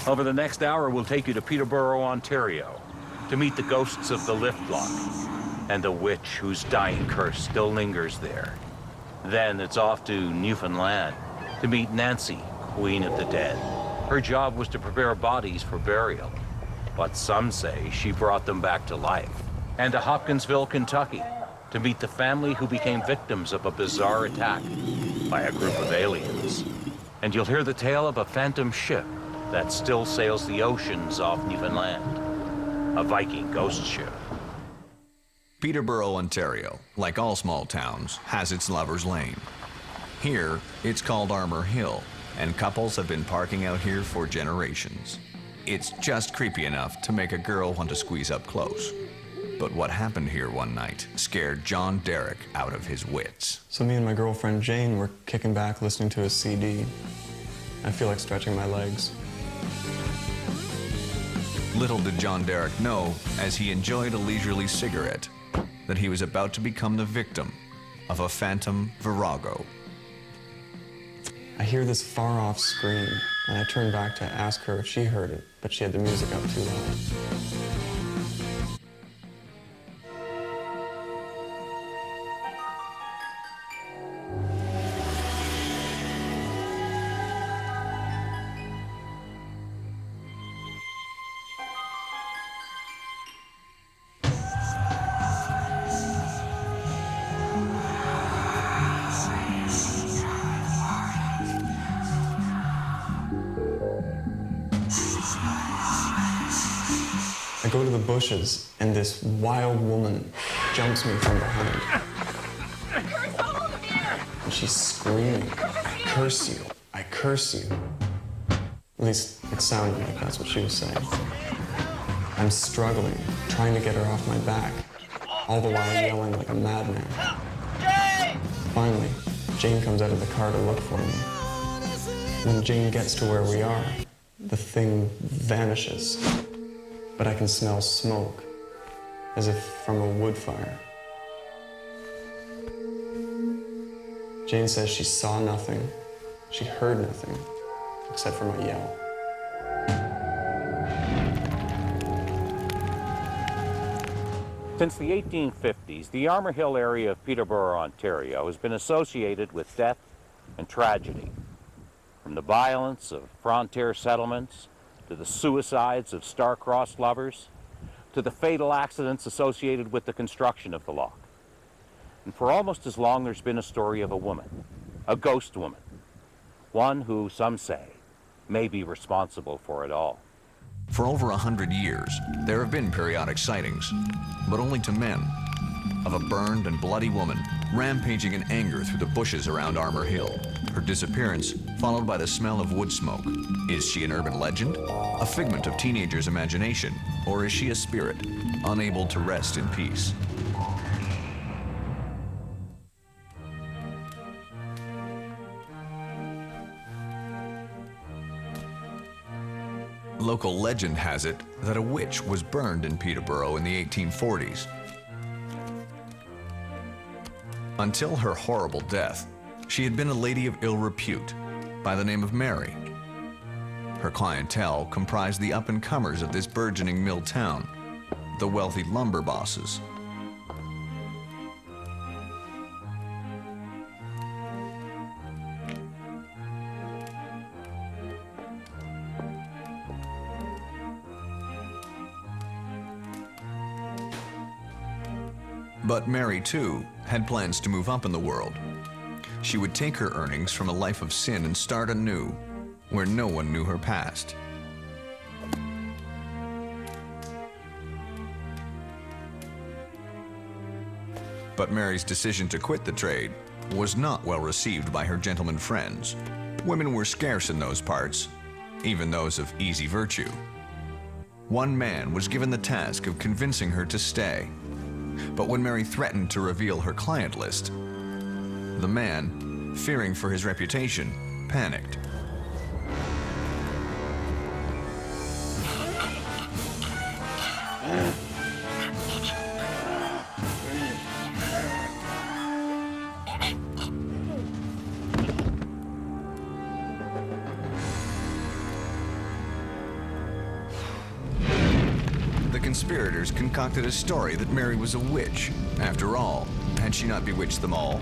Over the next hour, we'll take you to Peterborough, Ontario, to meet the ghosts of the lift lock and the witch whose dying curse still lingers there. Then it's off to Newfoundland to meet Nancy, Queen of the Dead. Her job was to prepare bodies for burial, but some say she brought them back to life. And to Hopkinsville, Kentucky, to meet the family who became victims of a bizarre attack by a group of aliens. And you'll hear the tale of a phantom ship that still sails the oceans off Newfoundland, a Viking ghost ship. Peterborough, Ontario, like all small towns, has its lover's lane. Here, it's called Armour Hill, and couples have been parking out here for generations. It's just creepy enough to make a girl want to squeeze up close. But what happened here one night scared John Derek out of his wits. So me and my girlfriend Jane were kicking back listening to a CD. I feel like stretching my legs. Little did John Derek know, as he enjoyed a leisurely cigarette, that he was about to become the victim of a phantom virago. I hear this far-off scream, and I turn back to ask her if she heard it, but she had the music up too loud. I go to the bushes, and this wild woman jumps me from behind. And she's screaming, "I curse you, I curse you." At least it sounded like that's what she was saying. I'm struggling, trying to get her off my back, all the while yelling like a madman. Finally, Jane comes out of the car to look for me. When Jane gets to where we are, the thing vanishes. But I can smell smoke, as if from a wood fire. Jane says she saw nothing, she heard nothing, except for my yell. Since the 1850s, the Armour Hill area of Peterborough, Ontario, has been associated with death and tragedy. From the violence of frontier settlements, to the suicides of star-crossed lovers, to the fatal accidents associated with the construction of the lock. And for almost as long, there's been a story of a woman, a ghost woman, one who, some say, may be responsible for it all. For over 100 years, there have been periodic sightings, but only to men, of a burned and bloody woman rampaging in anger through the bushes around Armour Hill. Her disappearance followed by the smell of wood smoke. Is she an urban legend? A figment of teenagers' imagination? Or is she a spirit, unable to rest in peace? Local legend has it that a witch was burned in Peterborough in the 1840s. Until her horrible death, she had been a lady of ill repute by the name of Mary. Her clientele comprised the up-and-comers of this burgeoning mill town, the wealthy lumber bosses. But Mary, too, had plans to move up in the world. She would take her earnings from a life of sin and start anew, where no one knew her past. But Mary's decision to quit the trade was not well received by her gentleman friends. Women were scarce in those parts, even those of easy virtue. One man was given the task of convincing her to stay. But when Mary threatened to reveal her client list, the man, fearing for his reputation, panicked. conspirators concocted a story that Mary was a witch. After all, had she not bewitched them all?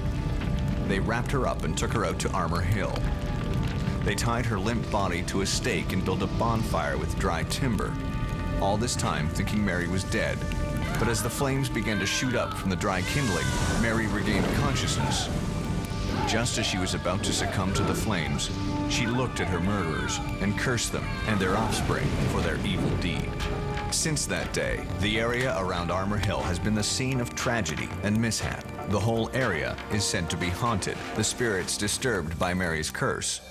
They wrapped her up and took her out to Armor Hill. They tied her limp body to a stake and built a bonfire with dry timber. All this time thinking Mary was dead. But as the flames began to shoot up from the dry kindling, Mary regained consciousness. Just as she was about to succumb to the flames, she looked at her murderers and cursed them and their offspring for their evil deed. Since that day, the area around Armor Hill has been the scene of tragedy and mishap. The whole area is said to be haunted, the spirits disturbed by Mary's curse.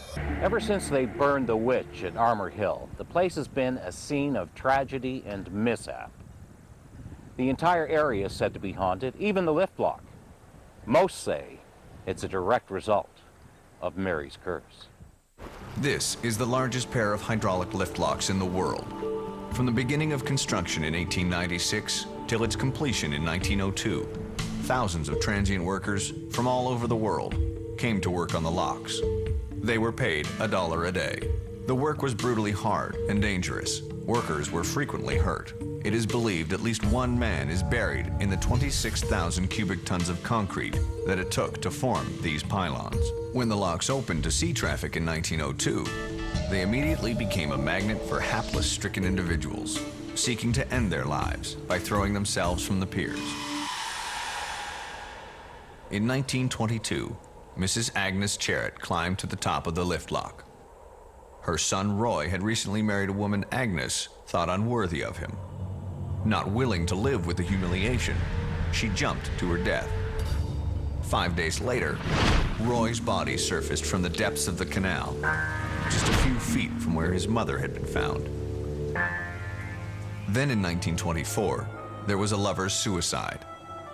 Ever since they burned the witch at Armor Hill, the place has been a scene of tragedy and mishap. The entire area is said to be haunted, even the lift block. Most say it's a direct result of Mary's curse. This is the largest pair of hydraulic lift locks in the world. From the beginning of construction in 1896 till its completion in 1902, thousands of transient workers from all over the world came to work on the locks. They were paid $1 a day. The work was brutally hard and dangerous. Workers were frequently hurt. It is believed at least one man is buried in the 26,000 cubic tons of concrete that it took to form these pylons. When the locks opened to sea traffic in 1902, they immediately became a magnet for hapless, stricken individuals seeking to end their lives by throwing themselves from the piers. In 1922, Mrs. Agnes Charrett climbed to the top of the lift lock. Her son Roy had recently married a woman Agnes thought unworthy of him. Not willing to live with the humiliation, she jumped to her death. 5 days later, Roy's body surfaced from the depths of the canal, just a few feet from where his mother had been found. Then in 1924, there was a lover's suicide.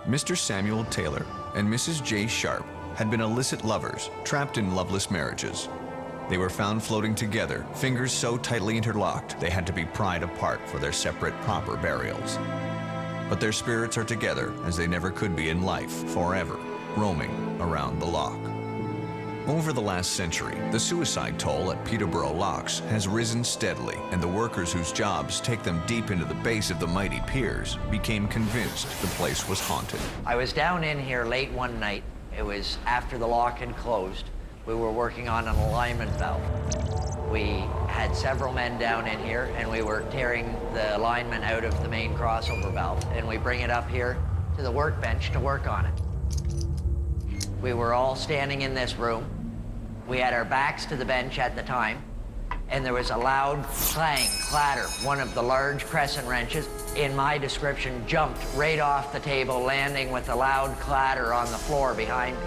Mr. Samuel Taylor and Mrs. J. Sharp had been illicit lovers, trapped in loveless marriages. They were found floating together, fingers so tightly interlocked they had to be pried apart for their separate, proper burials. But their spirits are together as they never could be in life, forever, roaming around the lock. Over the last century, the suicide toll at Peterborough Locks has risen steadily, and the workers whose jobs take them deep into the base of the mighty piers became convinced the place was haunted. I was down in here late one night. It was after the lock had closed. We were working on an alignment valve. We had several men down in here, and we were tearing the alignment out of the main crossover valve, and we bring it up here to the workbench to work on it. We were all standing in this room. We had our backs to the bench at the time, and there was a loud clang, clatter. One of the large crescent wrenches, in my description, jumped right off the table, landing with a loud clatter on the floor behind me.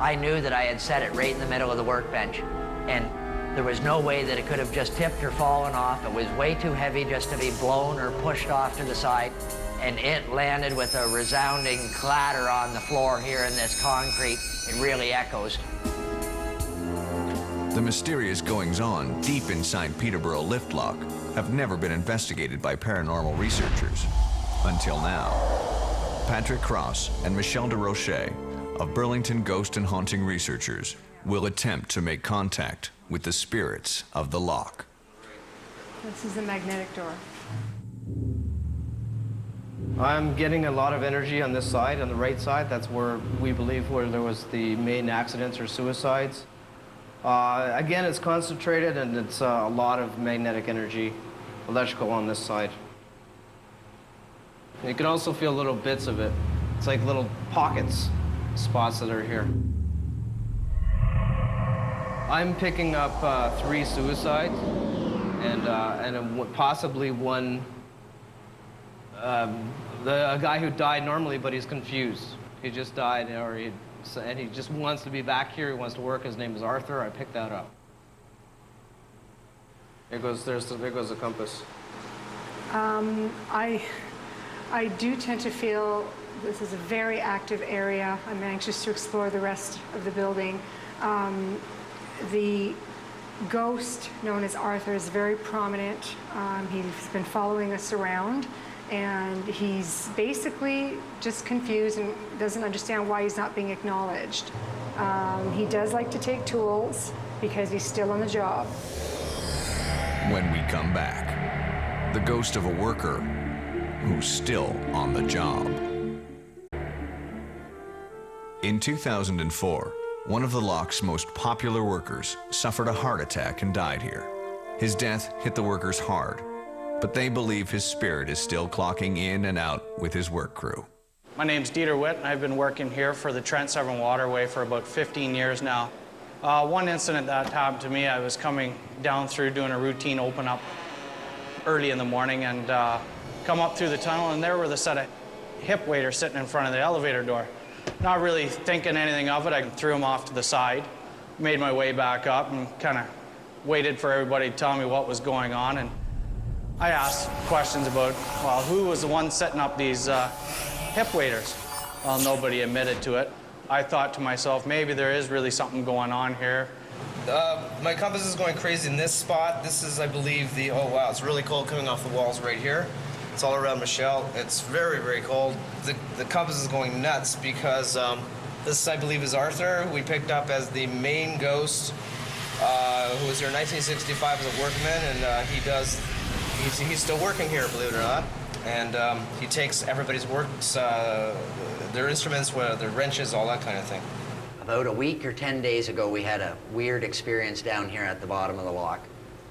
I knew that I had set it right in the middle of the workbench, and there was no way that it could have just tipped or fallen off. It was way too heavy just to be blown or pushed off to the side, and it landed with a resounding clatter on the floor here in this concrete. It really echoes. The mysterious goings-on deep inside Peterborough Lift Lock have never been investigated by paranormal researchers. Until now. Patrick Cross and Michelle DeRoche of Burlington Ghost and Haunting Researchers will attempt to make contact with the spirits of the lock. This is the magnetic door. I'm getting a lot of energy on this side, on the right side. That's where we believe where there was the main accidents or suicides. Again, it's concentrated, and it's a lot of magnetic energy, electrical on this side. And you can also feel little bits of it. It's like little pockets, spots that are here. I'm picking up 3 suicides and possibly one, a guy who died normally, but he's confused. He just died, and he just wants to be back here. He wants to work. His name is Arthur. I picked that up. There goes the compass. I do tend to feel this is a very active area. I'm anxious to explore the rest of the building. The ghost known as Arthur is very prominent. He's been following us around, and he's basically just confused and doesn't understand why he's not being acknowledged. He does like to take tools because he's still on the job. When we come back, the ghost of a worker who's still on the job. In 2004, one of the lock's most popular workers suffered a heart attack and died here. His death hit the workers hard, but they believe his spirit is still clocking in and out with his work crew. My name's Dieter Witt, and I've been working here for the Trent Severn Waterway for about 15 years now. One incident that happened to me, I was coming down through doing a routine open up early in the morning and come up through the tunnel, and there were the set of hip waders sitting in front of the elevator door. Not really thinking anything of it, I threw them off to the side, made my way back up and kind of waited for everybody to tell me what was going on. And I asked questions about, well, who was the one setting up these hip waders? Well, nobody admitted to it. I thought to myself, maybe there is really something going on here. My compass is going crazy in this spot. This is, I believe, the, oh wow, it's really cold coming off the walls right here. It's all around Michelle. It's very, very cold. The compass is going nuts because this, I believe, is Arthur, who we picked up as the main ghost, who was here in 1965 as a workman, and he's still working here, believe it or not. And he takes everybody's works, their instruments, their wrenches, all that kind of thing. About a week or 10 days ago, we had a weird experience down here at the bottom of the lock.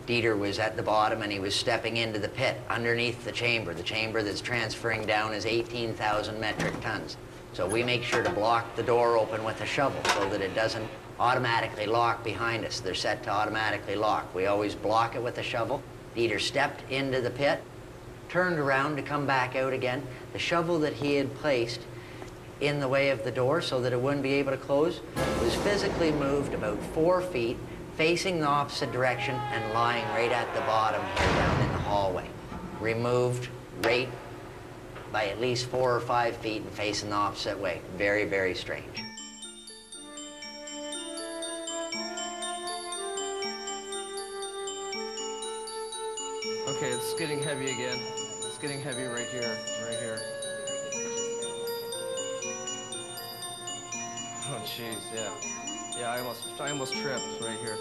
Dieter was at the bottom and he was stepping into the pit underneath the chamber. The chamber that's transferring down is 18,000 metric tons. So we make sure to block the door open with a shovel so that it doesn't automatically lock behind us. They're set to automatically lock. We always block it with a shovel. Dieter stepped into the pit, turned around to come back out again. The shovel that he had placed in the way of the door so that it wouldn't be able to close was physically moved about 4 feet, facing the opposite direction and lying right at the bottom here down in the hallway. Removed right by at least 4 or 5 feet and facing the opposite way. Very, very strange. Okay, it's getting heavy again. It's getting heavy right here, right here. Oh, jeez, yeah. Yeah, I almost tripped right here.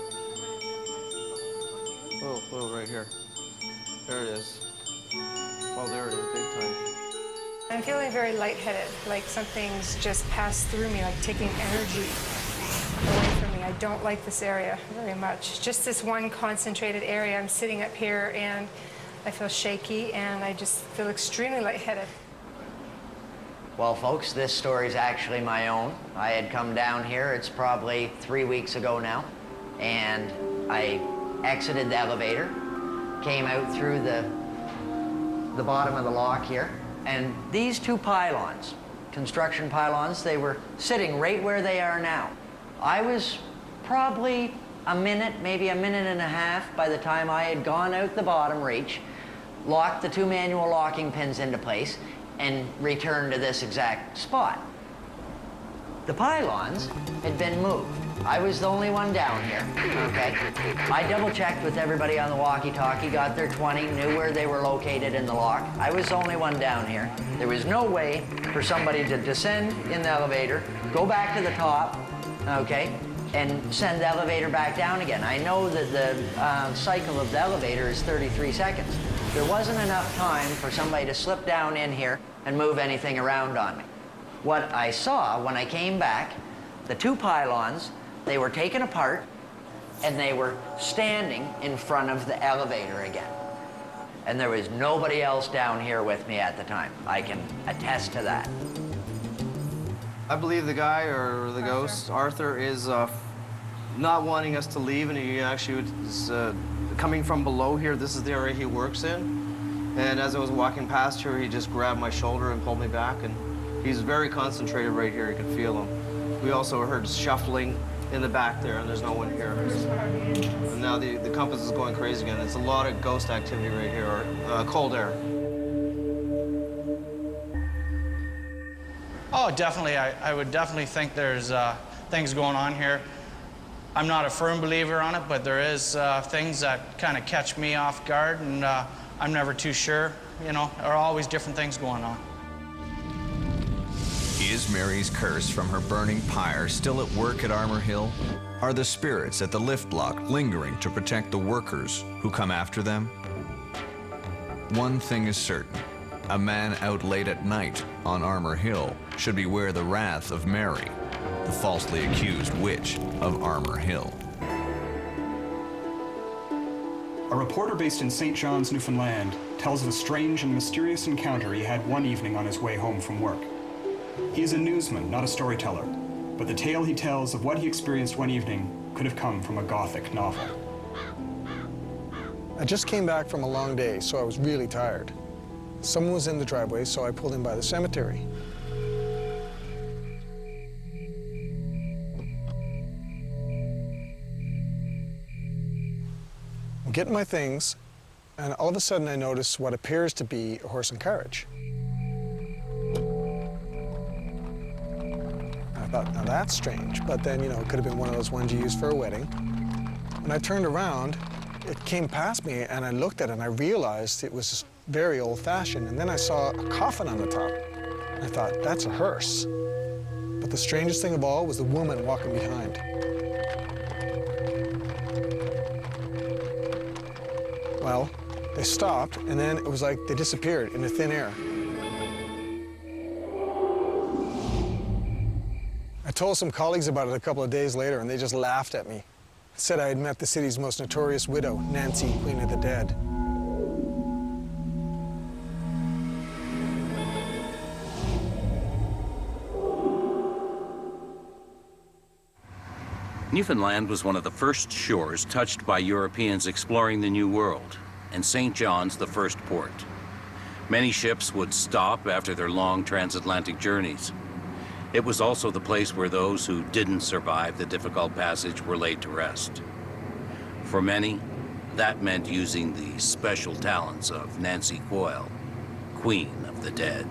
Whoa, right here. There it is. Oh, there it is, big time. I'm feeling very lightheaded, like something's just passed through me, like taking energy away from me. I don't like this area very much. Just this one concentrated area. I'm sitting up here and I feel shaky and I just feel extremely lightheaded. Well, folks, this story's actually my own. I had come down here, it's probably 3 weeks ago now, and I exited the elevator, came out through the bottom of the lock here, and these two pylons, construction pylons, they were sitting right where they are now. I was probably a minute, maybe a minute and a half by the time I had gone out the bottom reach, locked the 2 manual locking pins into place, and returned to this exact spot. The pylons had been moved. I was the only one down here, okay? I double-checked with everybody on the walkie-talkie, got their 20, knew where they were located in the lock. I was the only one down here. There was no way for somebody to descend in the elevator, go back to the top, okay, and send the elevator back down again. I know that the cycle of the elevator is 33 seconds. There wasn't enough time for somebody to slip down in here and move anything around on me. What I saw when I came back, the 2 pylons, they were taken apart and they were standing in front of the elevator again. And there was nobody else down here with me at the time. I can attest to that. I believe the guy, or the ghost, Arthur, is not wanting us to leave, and he actually is coming from below here. This is the area he works in. And as I was walking past here, he just grabbed my shoulder and pulled me back, and he's very concentrated right here. You can feel him. We also heard shuffling in the back there, and there's no one here. And now the compass is going crazy again. It's a lot of ghost activity right here, or cold air. Oh, definitely. I would definitely think there's things going on here. I'm not a firm believer on it, but there is things that kind of catch me off guard, and I'm never too sure. You know, there are always different things going on. Is Mary's curse from her burning pyre still at work at Armour Hill? Are the spirits at the lift lock lingering to protect the workers who come after them? One thing is certain. A man out late at night on Armour Hill should beware the wrath of Mary, the falsely accused witch of Armour Hill. A reporter based in St. John's, Newfoundland, tells of a strange and mysterious encounter he had one evening on his way home from work. He is a newsman, not a storyteller, but the tale he tells of what he experienced one evening could have come from a Gothic novel. I just came back from a long day, so I was really tired. Someone was in the driveway, so I pulled in by the cemetery. I'm getting my things, and all of a sudden I notice what appears to be a horse and carriage. I thought, now that's strange, but then, it could have been one of those ones you use for a wedding. When I turned around, it came past me, and I looked at it, and I realized it was very old-fashioned, and then I saw a coffin on the top. And I thought, that's a hearse. But the strangest thing of all was the woman walking behind. Well, they stopped, and then it was like they disappeared into thin air. I told some colleagues about it a couple of days later, and they just laughed at me. Said I had met the city's most notorious widow, Nancy, Queen of the Dead. Newfoundland was one of the first shores touched by Europeans exploring the New World, and St. John's the first port. Many ships would stop after their long transatlantic journeys. It was also the place where those who didn't survive the difficult passage were laid to rest. For many, that meant using the special talents of Nancy Coyle, Queen of the Dead.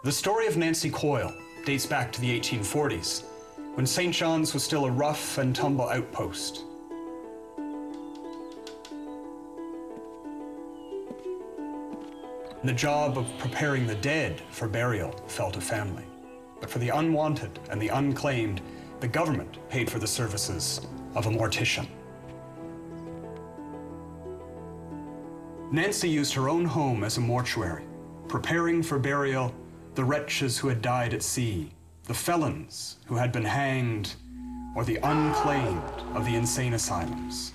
The story of Nancy Coyle dates back to the 1840s, when St. John's was still a rough and tumble outpost. The job of preparing the dead for burial fell to family. But for the unwanted and the unclaimed, the government paid for the services of a mortician. Nancy used her own home as a mortuary, preparing for burial the wretches who had died at sea, the felons who had been hanged, or the unclaimed of the insane asylums.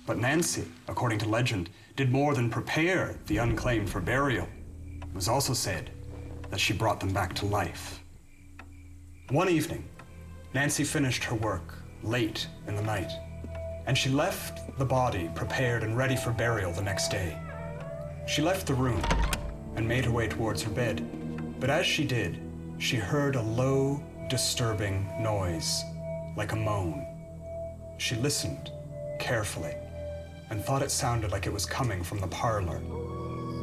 But Nancy, according to legend, did more than prepare the unclaimed for burial. It was also said that she brought them back to life. One evening, Nancy finished her work late in the night, and she left the body prepared and ready for burial the next day. She left the room and made her way towards her bed, but as she did, she heard a low, disturbing noise, like a moan. She listened carefully and thought it sounded like it was coming from the parlor.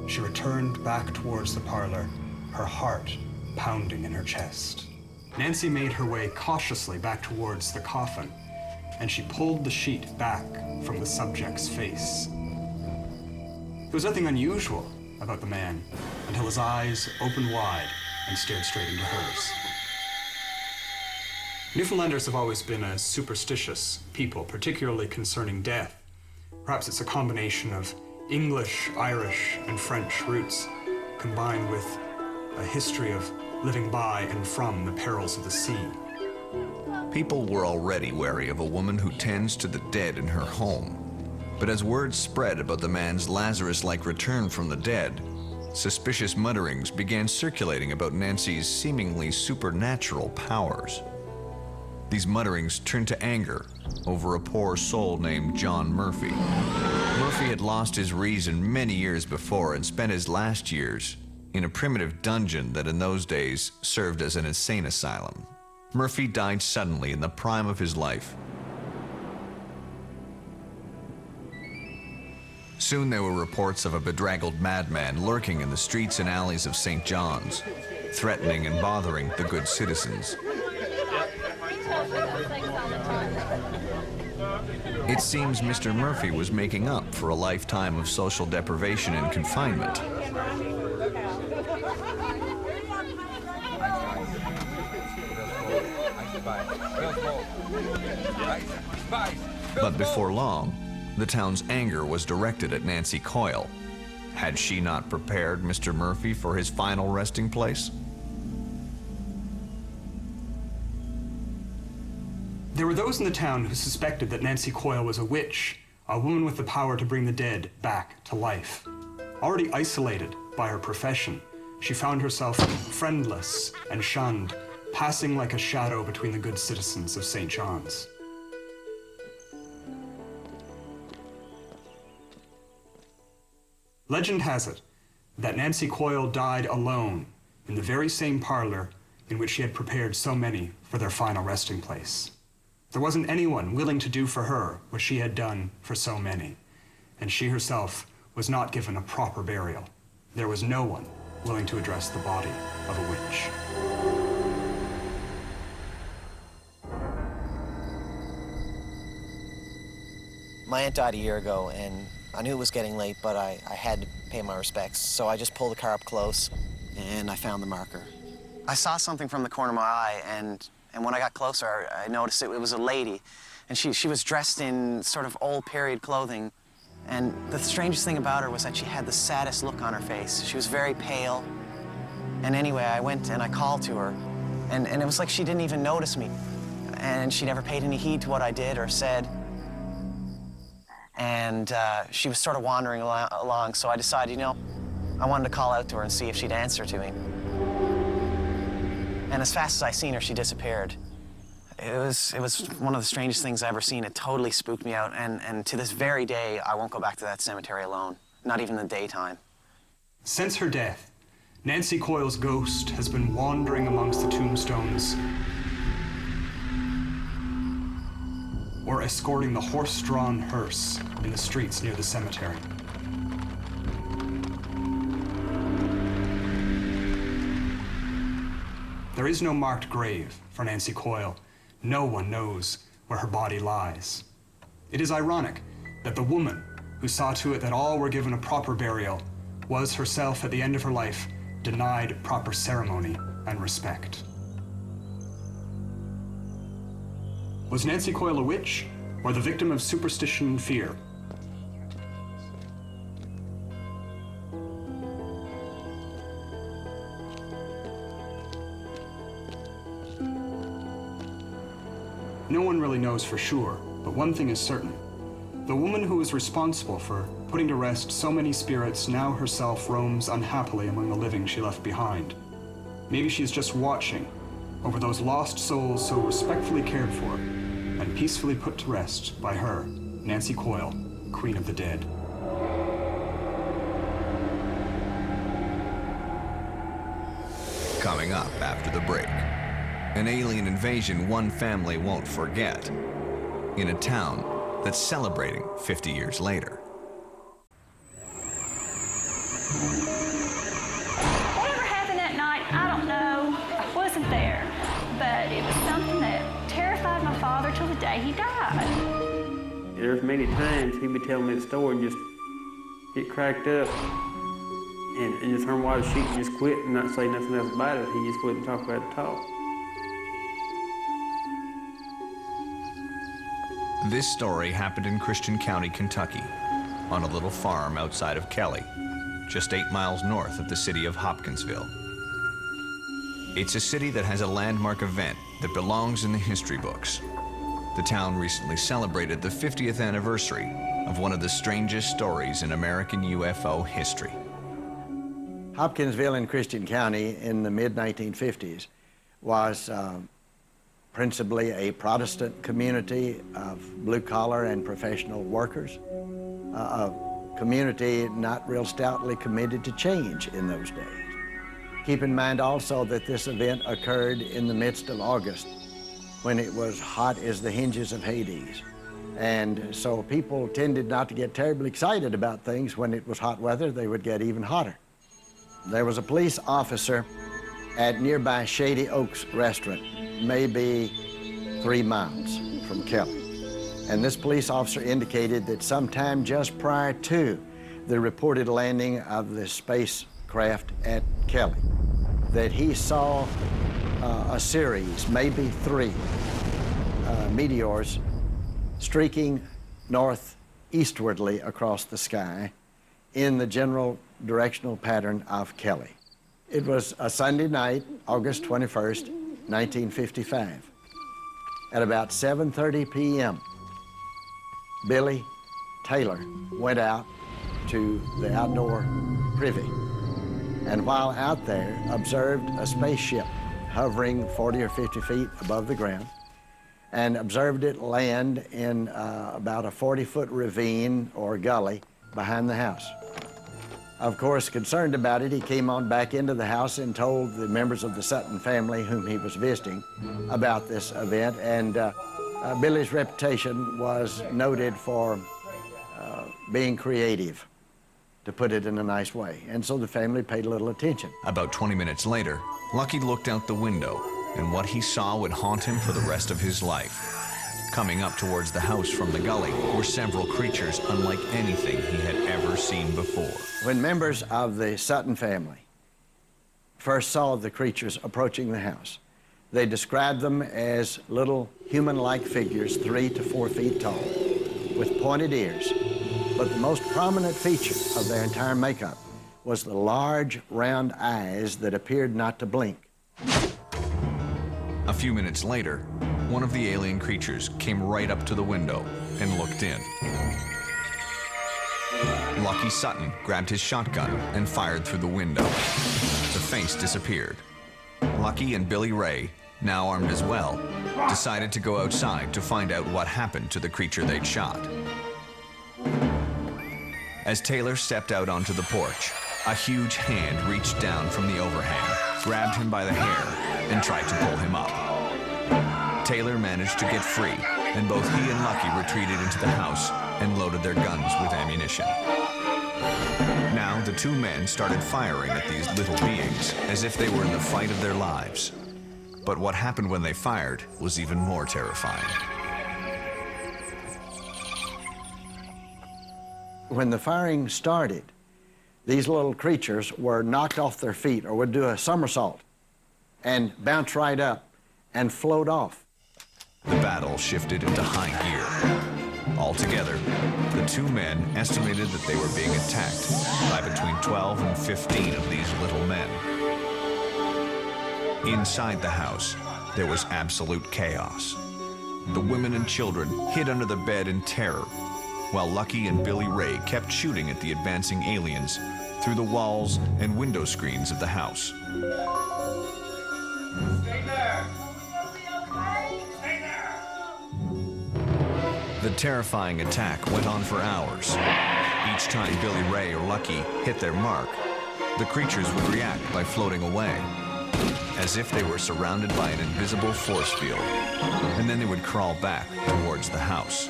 She returned back towards the parlor, her heart pounding in her chest. Nancy made her way cautiously back towards the coffin, and she pulled the sheet back from the subject's face. There was nothing unusual about the man until his eyes opened wide and stared straight into hers. Newfoundlanders have always been a superstitious people, particularly concerning death. Perhaps it's a combination of English, Irish, and French roots, combined with a history of living by and from the perils of the sea. People were already wary of a woman who tends to the dead in her home. But as word spread about the man's Lazarus-like return from the dead, suspicious mutterings began circulating about Nancy's seemingly supernatural powers. These mutterings turned to anger over a poor soul named John Murphy. Murphy had lost his reason many years before and spent his last years in a primitive dungeon that in those days served as an insane asylum. Murphy died suddenly in the prime of his life. Soon there were reports of a bedraggled madman lurking in the streets and alleys of St. John's, threatening and bothering the good citizens. It seems Mr. Murphy was making up for a lifetime of social deprivation and confinement. But before long, the town's anger was directed at Nancy Coyle, Had she not prepared Mr. Murphy for his final resting place? There were those in the town who suspected that Nancy Coyle was a witch, a woman with the power to bring the dead back to life. Already isolated by her profession, she found herself friendless and shunned, passing like a shadow between the good citizens of St. John's. Legend has it that Nancy Coyle died alone in the very same parlor in which she had prepared so many for their final resting place. There wasn't anyone willing to do for her what she had done for so many, and she herself was not given a proper burial. There was no one willing to address the body of a witch. My aunt died a year ago, and I knew it was getting late, but I had to pay my respects. So I just pulled the car up close, and I found the marker. I saw something from the corner of my eye, and when I got closer, I noticed it was a lady, and she was dressed in sort of old period clothing. And the strangest thing about her was that she had the saddest look on her face. She was very pale. And anyway, I went and I called to her, and it was like she didn't even notice me. And she never paid any heed to what I did or said. And she was sort of wandering along, so I decided, you know, I wanted to call out to her and see if she'd answer to me. And as fast as I seen her, she disappeared. It was one of the strangest things I've ever seen. It totally spooked me out, and to this very day, I won't go back to that cemetery alone, not even in the daytime. Since her death, Nancy Coyle's ghost has been wandering amongst the tombstones or escorting the horse-drawn hearse in the streets near the cemetery. There is no marked grave for Nancy Coyle. No one knows where her body lies. It is ironic that the woman who saw to it that all were given a proper burial was herself, at the end of her life, denied proper ceremony and respect. Was Nancy Coyle a witch or the victim of superstition and fear? No one really knows for sure, but one thing is certain. The woman who was responsible for putting to rest so many spirits now herself roams unhappily among the living she left behind. Maybe she's just watching over those lost souls so respectfully cared for and peacefully put to rest by her, Nancy Coyle, Queen of the Dead. Coming up after the break, an alien invasion one family won't forget in a town that's celebrating 50 years later. Whatever happened that night, I don't know. I wasn't there. But it was something that terrified my father till the day he died. There's many times he'd be telling me the story and just get cracked up and just turn white as sheet and just quit and not say nothing else about it. He just wouldn't talk about it at all. This story happened in Christian County, Kentucky, on a little farm outside of Kelly, just 8 miles north of the city of Hopkinsville. It's a city that has a landmark event that belongs in the history books. The town recently celebrated the 50th anniversary of one of the strangest stories in American UFO history. Hopkinsville in Christian County in the mid-1950s was principally a Protestant community of blue-collar and professional workers, a community not real stoutly committed to change in those days. Keep in mind also that this event occurred in the midst of August, when it was hot as the hinges of Hades. And so people tended not to get terribly excited about things. When it was hot weather, they would get even hotter. There was a police officer at nearby Shady Oaks restaurant, maybe 3 miles from Kelly. And this police officer indicated that sometime just prior to the reported landing of the spacecraft at Kelly, that he saw a series, maybe 3 meteors streaking northeastwardly across the sky in the general directional pattern of Kelly. It was a Sunday night, August 21st, 1955. At about 7:30 p.m., Billy Taylor went out to the outdoor privy, and while out there, observed a spaceship hovering 40 or 50 feet above the ground, and observed it land in about a 40-foot ravine or gully behind the house. Of course, concerned about it, he came on back into the house and told the members of the Sutton family whom he was visiting about this event, and Billy's reputation was noted for being creative, to put it in a nice way, and so the family paid a little attention. About 20 minutes later, Lucky looked out the window, and what he saw would haunt him for the rest of his life. Coming up towards the house from the gully were several creatures unlike anything he had ever seen before. When members of the Sutton family first saw the creatures approaching the house, they described them as little human-like figures, 3 to 4 feet tall, with pointed ears. But the most prominent feature of their entire makeup was the large, round eyes that appeared not to blink. A few minutes later, one of the alien creatures came right up to the window and looked in. Lucky Sutton grabbed his shotgun and fired through the window. The face disappeared. Lucky and Billy Ray, now armed as well, decided to go outside to find out what happened to the creature they'd shot. As Taylor stepped out onto the porch, a huge hand reached down from the overhang, grabbed him by the hair, and tried to pull him up. Taylor managed to get free, and both he and Lucky retreated into the house and loaded their guns with ammunition. Now the two men started firing at these little beings as if they were in the fight of their lives. But what happened when they fired was even more terrifying. When the firing started, these little creatures were knocked off their feet or would do a somersault and bounce right up and float off. The battle shifted into high gear. Altogether, the two men estimated that they were being attacked by between 12 and 15 of these little men. Inside the house, there was absolute chaos. The women and children hid under the bed in terror, while Lucky and Billy Ray kept shooting at the advancing aliens through the walls and window screens of the house. Stay there! Stay there! The terrifying attack went on for hours. Each time Billy Ray or Lucky hit their mark, the creatures would react by floating away, as if they were surrounded by an invisible force field, and then they would crawl back towards the house.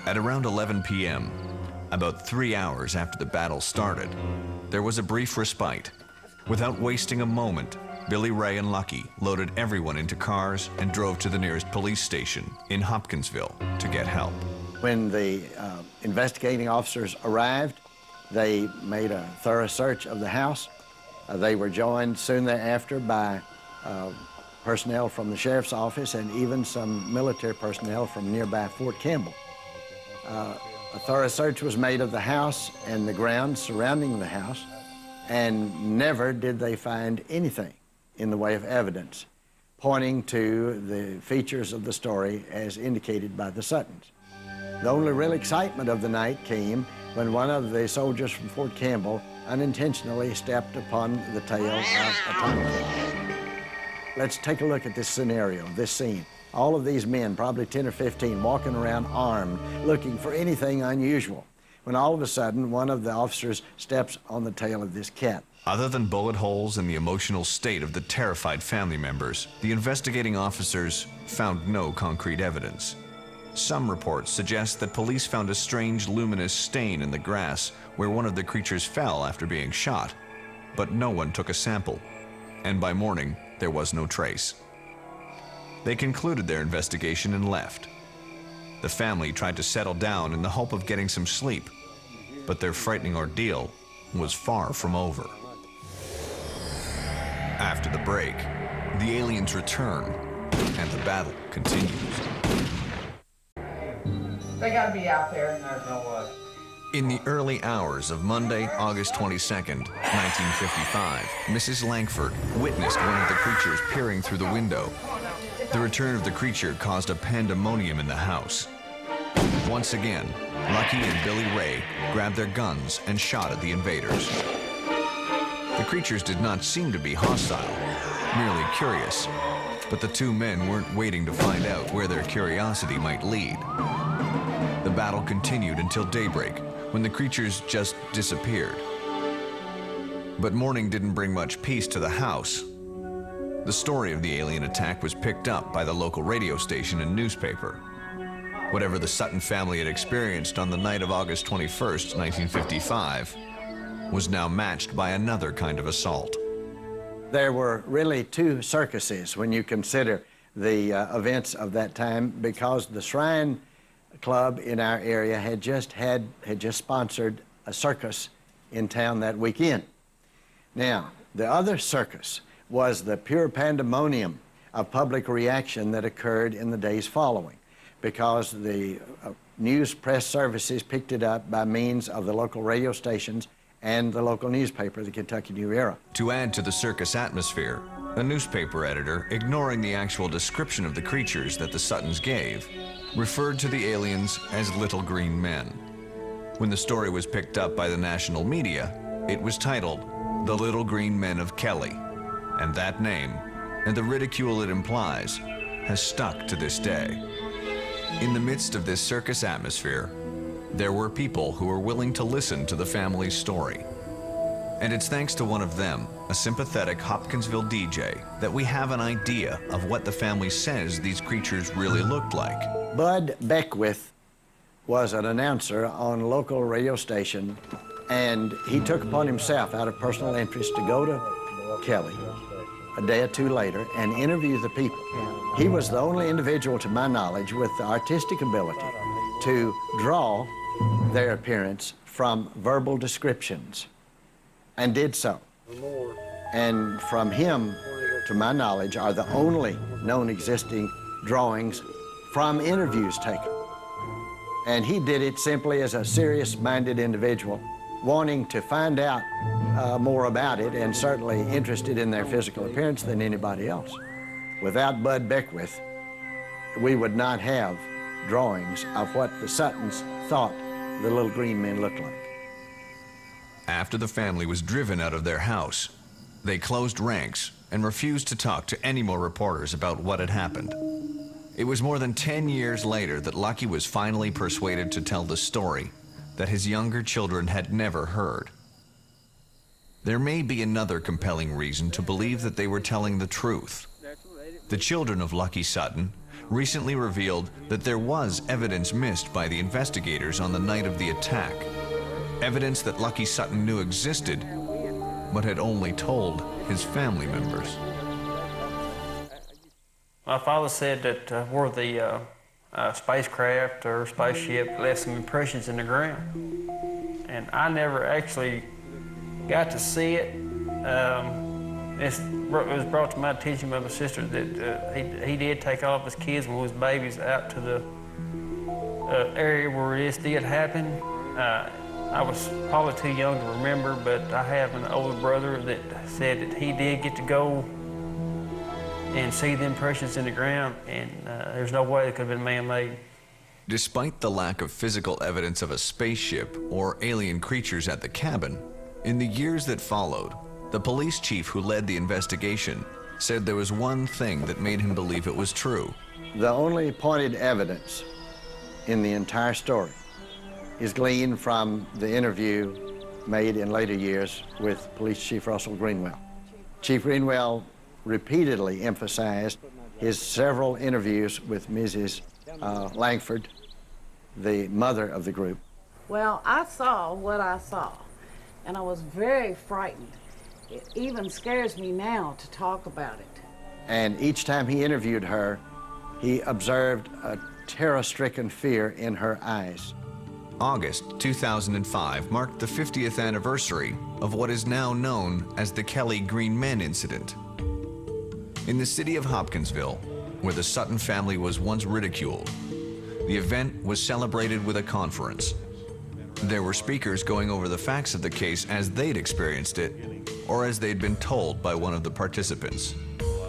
At around 11 p.m., about 3 hours after the battle started, there was a brief respite. Without wasting a moment, Billy Ray and Lucky loaded everyone into cars and drove to the nearest police station in Hopkinsville to get help. When the investigating officers arrived, they made a thorough search of the house. They were joined soon thereafter by personnel from the sheriff's office and even some military personnel from nearby Fort Campbell. A thorough search was made of the house and the grounds surrounding the house, and never did they find anything in the way of evidence pointing to the features of the story as indicated by the Suttons. The only real excitement of the night came when one of the soldiers from Fort Campbell unintentionally stepped upon the tail of a tomcat. Let's take a look at this scenario, this scene. All of these men, probably 10 or 15, walking around armed, looking for anything unusual, when all of a sudden one of the officers steps on the tail of this cat. Other than bullet holes and the emotional state of the terrified family members, the investigating officers found no concrete evidence. Some reports suggest that police found a strange luminous stain in the grass where one of the creatures fell after being shot, but no one took a sample, and by morning there was no trace. They concluded their investigation and left. The family tried to settle down in the hope of getting some sleep, but their frightening ordeal was far from over. After the break, the aliens return, and the battle continues. They gotta be out there. There's no way. In the early hours of Monday, August 22nd, 1955, Mrs. Langford witnessed one of the creatures peering through the window. The return of the creature caused a pandemonium in the house. Once again, Lucky and Billy Ray grabbed their guns and shot at the invaders. The creatures did not seem to be hostile, merely curious, but the two men weren't waiting to find out where their curiosity might lead. The battle continued until daybreak, when the creatures just disappeared. But morning didn't bring much peace to the house. The story of the alien attack was picked up by the local radio station and newspaper. Whatever the Sutton family had experienced on the night of August 21st, 1955, was now matched by another kind of assault. There were really two circuses when you consider the events of that time, because the Shrine Club in our area had just sponsored a circus in town that weekend. Now, the other circus was the pure pandemonium of public reaction that occurred in the days following, because the news press services picked it up by means of the local radio stations and the local newspaper, the Kentucky New Era. To add to the circus atmosphere, a newspaper editor, ignoring the actual description of the creatures that the Suttons gave, referred to the aliens as little green men. When the story was picked up by the national media, it was titled The Little Green Men of Kelly, and that name, and the ridicule it implies, has stuck to this day. In the midst of this circus atmosphere, there were people who were willing to listen to the family's story. And it's thanks to one of them, a sympathetic Hopkinsville DJ, that we have an idea of what the family says these creatures really looked like. Bud Beckwith was an announcer on a local radio station, and he took upon himself, out of personal interest, to go to Kelly a day or two later and interview the people. He was the only individual, to my knowledge, with the artistic ability to draw their appearance from verbal descriptions, and did so. And from him, to my knowledge, are the only known existing drawings from interviews taken. And he did it simply as a serious-minded individual, wanting to find out more about it, and certainly interested in their physical appearance than anybody else. Without Bud Beckwith, we would not have drawings of what the Suttons thought the little green men looked like. After the family was driven out of their house, they closed ranks and refused to talk to any more reporters about what had happened. It was more than 10 years later that Lucky was finally persuaded to tell the story that his younger children had never heard. There may be another compelling reason to believe that they were telling the truth. The children of Lucky Sutton recently revealed that there was evidence missed by the investigators on the night of the attack. Evidence that Lucky Sutton knew existed, but had only told his family members. My father said that where the spacecraft or spaceship left some impressions in the ground. And I never actually got to see it. It was brought to my attention by my sister that he did take all of his kids when he was babies out to the area where this did happen. I was probably too young to remember, but I have an older brother that said that he did get to go and see the impressions in the ground, and there's no way it could have been man-made. Despite the lack of physical evidence of a spaceship or alien creatures at the cabin, in the years that followed, the police chief who led the investigation said there was one thing that made him believe it was true. The only pointed evidence in the entire story is gleaned from the interview made in later years with Police Chief Russell Greenwell. Chief Greenwell repeatedly emphasized his several interviews with Mrs. Langford, the mother of the group. Well, I saw what I saw, and I was very frightened. It even scares me now to talk about it. And each time he interviewed her, he observed a terror-stricken fear in her eyes. August 2005 marked the 50th anniversary of what is now known as the Kelly Green Men incident. In the city of Hopkinsville, where the Sutton family was once ridiculed, the event was celebrated with a conference. There were speakers going over the facts of the case as they'd experienced it, or as they'd been told by one of the participants.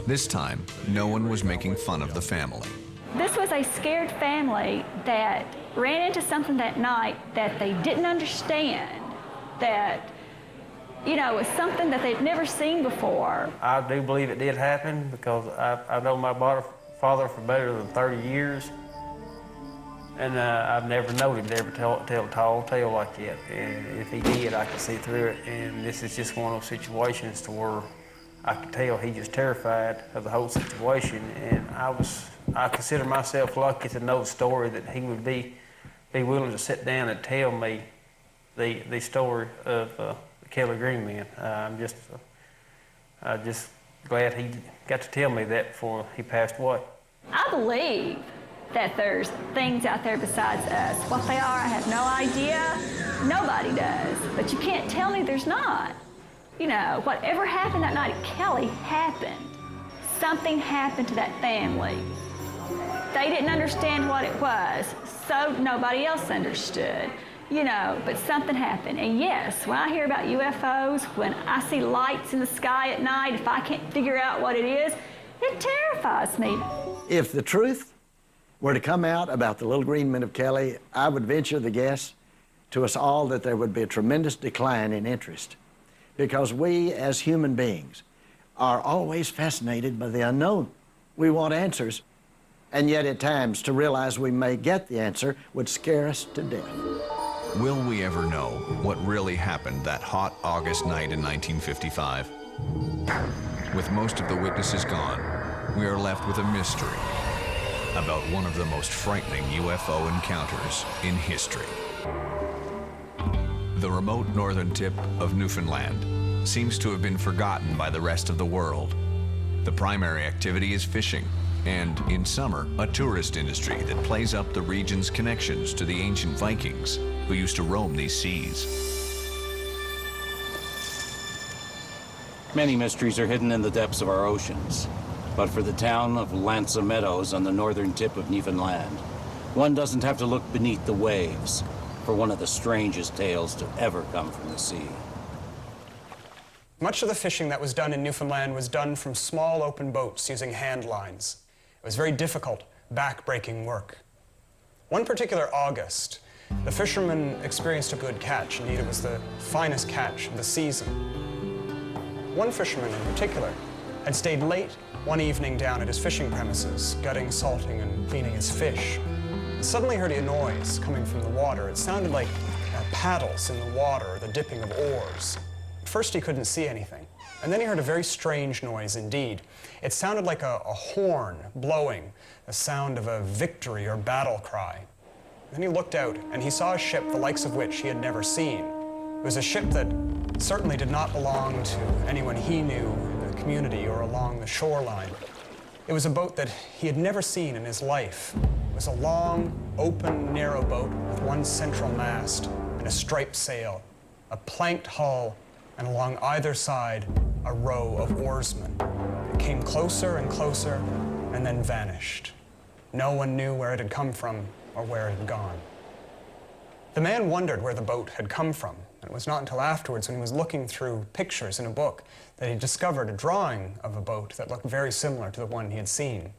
This time, no one was making fun of the family. This was a scared family that ran into something that night that they didn't understand, that, you know, was something that they'd never seen before. I do believe it did happen because I've known my father for better than 30 years. And I've never known him to ever tell a tall tale like that. And if he did, I could see through it. And this is just one of those situations to where I could tell he just terrified of the whole situation. And I consider myself lucky to know the story that he would be willing to sit down and tell me the story of the Kelly Green man. I'm just glad he got to tell me that before he passed away. I believe that there's things out there besides us. What they are, I have no idea. Nobody does. But you can't tell me there's not. You know, whatever happened that night at Kelly happened. Something happened to that family. They didn't understand what it was, so nobody else understood. You know, but something happened. And yes, when I hear about UFOs, when I see lights in the sky at night, if I can't figure out what it is, it terrifies me. If the truth were to come out about the Little Green Men of Kelly, I would venture the guess to us all that there would be a tremendous decline in interest, because we as human beings are always fascinated by the unknown. We want answers, and yet at times to realize we may get the answer would scare us to death. Will we ever know what really happened that hot August night in 1955? With most of the witnesses gone, we are left with a mystery about one of the most frightening UFO encounters in history. The remote northern tip of Newfoundland seems to have been forgotten by the rest of the world. The primary activity is fishing, and in summer, a tourist industry that plays up the region's connections to the ancient Vikings who used to roam these seas. Many mysteries are hidden in the depths of our oceans. But for the town of L'Anse aux Meadows on the northern tip of Newfoundland, one doesn't have to look beneath the waves for one of the strangest tales to ever come from the sea. Much of the fishing that was done in Newfoundland was done from small open boats using hand lines. It was very difficult, back-breaking work. One particular August, the fishermen experienced a good catch. Indeed, it was the finest catch of the season. One fisherman in particular had stayed late one evening down at his fishing premises, gutting, salting, and cleaning his fish. He suddenly heard a noise coming from the water. It sounded like paddles in the water, or the dipping of oars. At first he couldn't see anything, and then he heard a very strange noise indeed. It sounded like a horn blowing, the sound of a victory or battle cry. Then he looked out, and he saw a ship the likes of which he had never seen. It was a ship that certainly did not belong to anyone he knew in the community or along the shoreline. It was a boat that he had never seen in his life. It was a long, open, narrow boat with one central mast and a striped sail, a planked hull, and along either side, a row of oarsmen. It came closer and closer and then vanished. No one knew where it had come from or where it had gone. The man wondered where the boat had come from, and it was not until afterwards, when he was looking through pictures in a book, that he discovered a drawing of a boat that looked very similar to the one he had seen.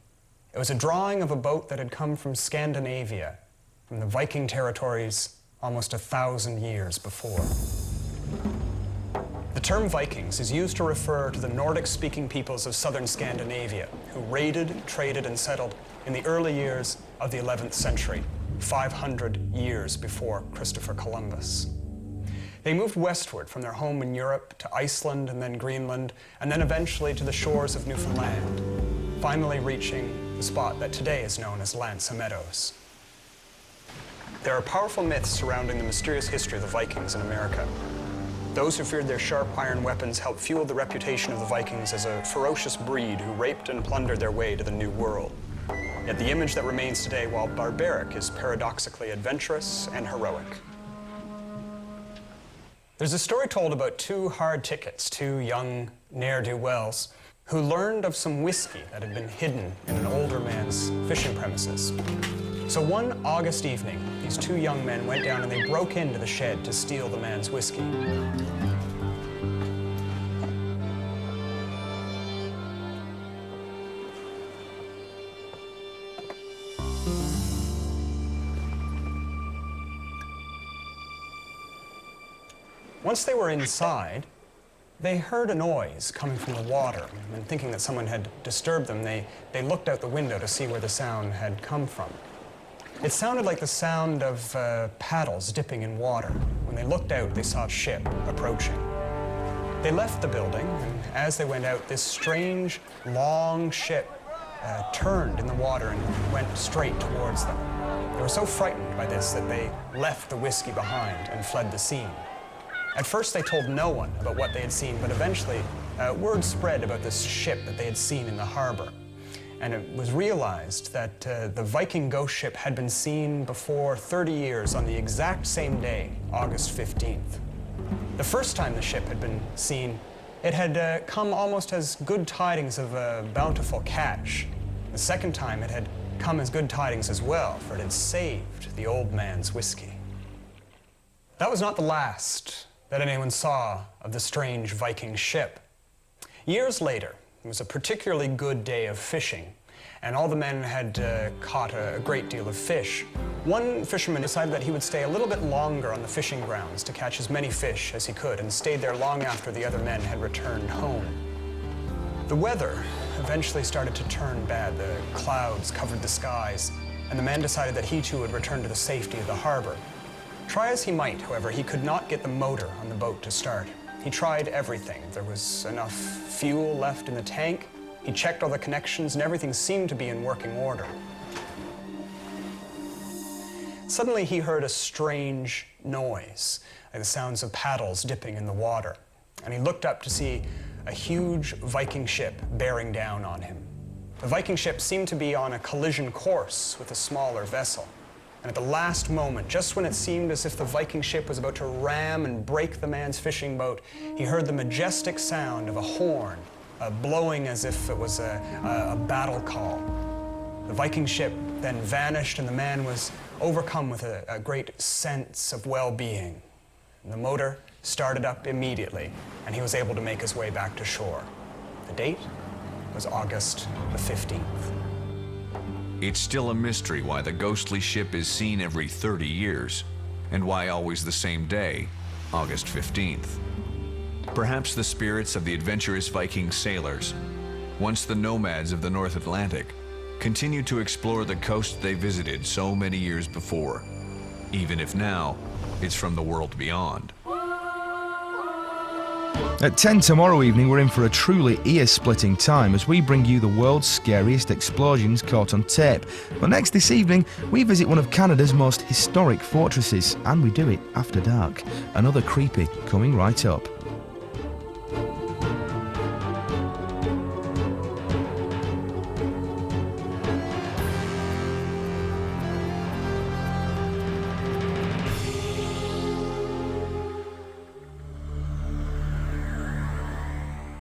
It was a drawing of a boat that had come from Scandinavia, from the Viking territories almost 1,000 years before. The term Vikings is used to refer to the Nordic-speaking peoples of southern Scandinavia, who raided, traded, and settled in the early years of the 11th century, 500 years before Christopher Columbus. They moved westward from their home in Europe to Iceland and then Greenland, and then eventually to the shores of Newfoundland, finally reaching the spot that today is known as L'Anse aux Meadows. There are powerful myths surrounding the mysterious history of the Vikings in America. Those who feared their sharp iron weapons helped fuel the reputation of the Vikings as a ferocious breed who raped and plundered their way to the New World. Yet the image that remains today, while barbaric, is paradoxically adventurous and heroic. There's a story told about two hard tickets, two young ne'er-do-wells, who learned of some whiskey that had been hidden in an older man's fishing premises. So one August evening, the these two young men went down and they broke into the shed to steal the man's whiskey. Once they were inside, they heard a noise coming from the water, and thinking that someone had disturbed them, they looked out the window to see where the sound had come from. It sounded like the sound of paddles dipping in water. When they looked out, they saw a ship approaching. They left the building, and as they went out, this strange, long ship turned in the water and went straight towards them. They were so frightened by this that they left the whiskey behind and fled the scene. At first, they told no one about what they had seen, but eventually, word spread about this ship that they had seen in the harbor. And it was realized that the Viking ghost ship had been seen before 30 years on the exact same day, August 15th. The first time the ship had been seen, it had come almost as good tidings of a bountiful catch. The second time, it had come as good tidings as well, for it had saved the old man's whiskey. That was not the last that anyone saw of the strange Viking ship. Years later, it was a particularly good day of fishing, and all the men had caught a great deal of fish. One fisherman decided that he would stay a little bit longer on the fishing grounds to catch as many fish as he could, and stayed there long after the other men had returned home. The weather eventually started to turn bad. The clouds covered the skies, and the man decided that he too would return to the safety of the harbor. Try as he might, however, he could not get the motor on the boat to start. He tried everything. There was enough fuel left in the tank. He checked all the connections, and everything seemed to be in working order. Suddenly, he heard a strange noise, like the sounds of paddles dipping in the water. And he looked up to see a huge Viking ship bearing down on him. The Viking ship seemed to be on a collision course with a smaller vessel. And at the last moment, just when it seemed as if the Viking ship was about to ram and break the man's fishing boat, he heard the majestic sound of a horn blowing as if it was a battle call. The Viking ship then vanished, and the man was overcome with a great sense of well-being. The motor started up immediately, and he was able to make his way back to shore. The date was August the 15th. It's still a mystery why the ghostly ship is seen every 30 years, and why always the same day, August 15th. Perhaps the spirits of the adventurous Viking sailors, once the nomads of the North Atlantic, continue to explore the coast they visited so many years before, even if now it's from the world beyond. At 10 tomorrow evening, we're in for a truly ear-splitting time as we bring you the world's scariest explosions caught on tape. But next this evening, we visit one of Canada's most historic fortresses, and we do it after dark. Another creepy coming right up.